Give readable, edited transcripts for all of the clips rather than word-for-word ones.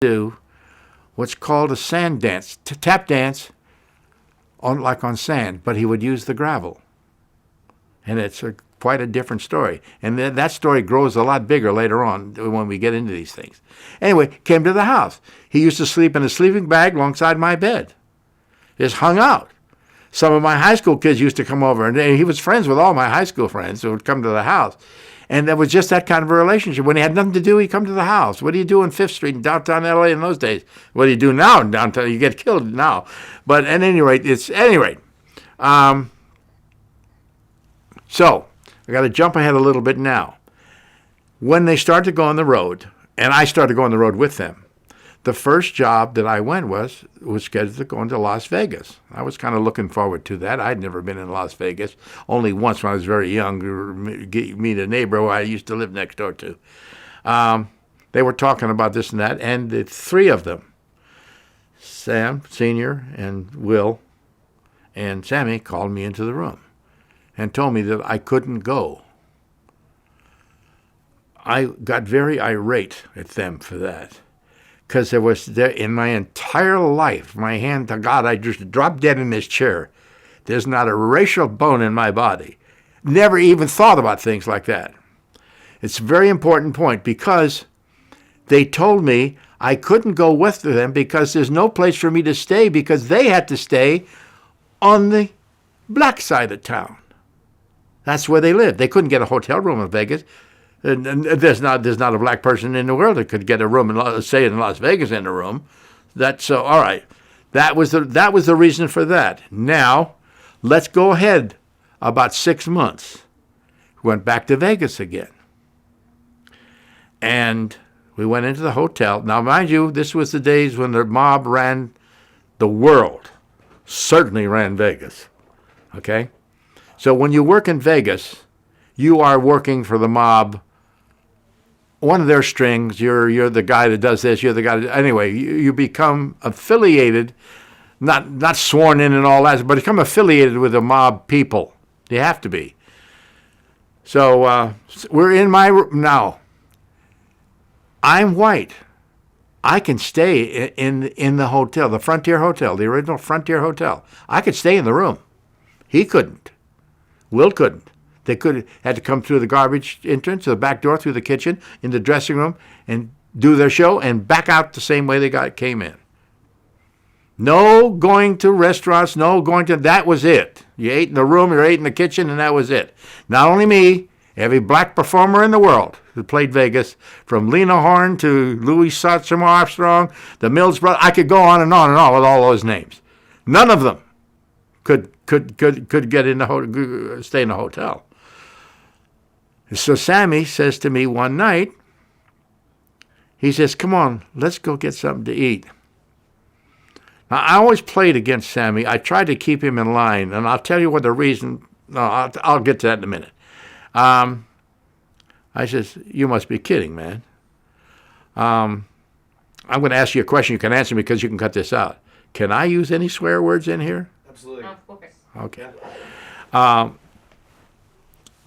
do what's called a sand dance, tap dance, like on sand, but he would use the gravel. And it's quite a different story. And that story grows a lot bigger later on when we get into these things. Anyway, came to the house. He used to sleep in a sleeping bag alongside my bed. Just hung out. Some of my high school kids used to come over, and he was friends with all my high school friends who would come to the house. And there was just that kind of a relationship. When he had nothing to do, he'd come to the house. What do you do on 5th Street in downtown L.A. in those days? What do you do now in downtown? You get killed now. But at any rate, so I got to jump ahead a little bit now. When they started to go on the road, and I started to go on the road with them, the first job that I went was scheduled to go into Las Vegas. I was kind of looking forward to that. I'd never been in Las Vegas, only once when I was very young, meet a neighbor who I used to live next door to. They were talking about this and that, and the three of them, Sam, Sr., and Will, and Sammy, called me into the room and told me that I couldn't go. I got very irate at them for that. Because in my entire life, my hand to God, I just dropped dead in this chair. There's not a racial bone in my body. Never even thought about things like that. It's a very important point because they told me I couldn't go with them because there's no place for me to stay because they had to stay on the black side of town. That's where they lived. They couldn't get a hotel room in Vegas. And there's not a black person in the world that could get a room say in Las Vegas in a room. All right. That was the reason for that. Now, let's go ahead about 6 months. We went back to Vegas again. And we went into the hotel. Now, mind you, this was the days when the mob ran the world. Certainly ran Vegas. Okay? So when you work in Vegas, you are working for the mob. One of their strings, you're the guy that does this, you're the guy that, anyway, you become affiliated, not sworn in and all that, but become affiliated with the mob people. You have to be. So we're in my room now. I'm white. I can stay in the hotel, the Frontier Hotel, the original Frontier Hotel. I could stay in the room. He couldn't. Will couldn't. They had to come through the garbage entrance, the back door, through the kitchen, in the dressing room, and do their show, and back out the same way they came in. No going to restaurants, that was it. You ate in the room, you ate in the kitchen, and that was it. Not only me, every black performer in the world who played Vegas, from Lena Horne to Louis Satchmo Armstrong, the Mills Brothers, I could go on and on with all those names. None of them could get in stay in a hotel. So Sammy says to me one night, he says, come on, let's go get something to eat. Now, I always played against Sammy. I tried to keep him in line, and I'll tell you what the reason. No, I'll get to that in a minute. I says, you must be kidding, man. I'm going to ask you a question. You can answer me because you can cut this out. Can I use any swear words in here? Absolutely. Of course. Okay.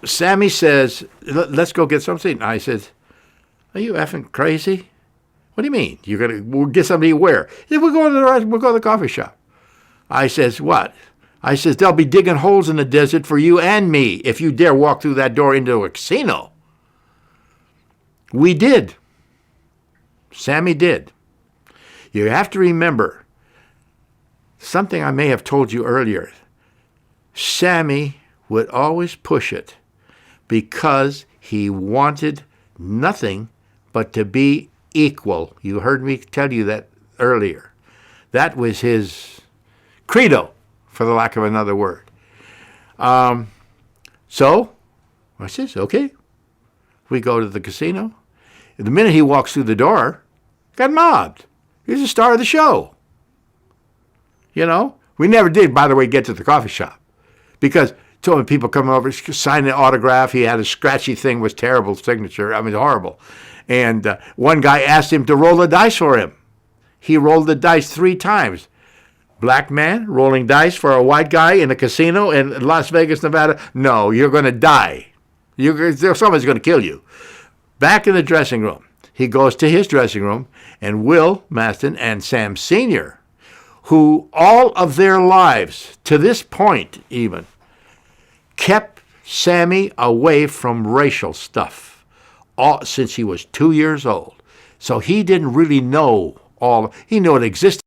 Sammy says, let's go get something. I said, are you effing crazy? What do you mean? We'll get something to eat where? He said, we'll go to the coffee shop. I says, what? I says, they'll be digging holes in the desert for you and me if you dare walk through that door into a casino. We did. Sammy did. You have to remember something I may have told you earlier. Sammy would always push it because he wanted nothing but to be equal. You heard me tell you that earlier. That was his credo, for the lack of another word. So I says, okay. We go to the casino. The minute he walks through the door, got mobbed. He's the star of the show. You know? We never did, by the way, get to the coffee shop. Because so many people come over, sign an autograph. He had a scratchy thing, was terrible signature. I mean, horrible. And one guy asked him to roll the dice for him. He rolled the dice 3 times. Black man rolling dice for a white guy in a casino in Las Vegas, Nevada. No, you're going to die. Somebody's going to kill you. Back in the dressing room, he goes to his dressing room, and Will Maston and Sam Sr., who all of their lives, to this point even, kept Sammy away from racial stuff since he was 2 years old. So he didn't really know he knew it existed.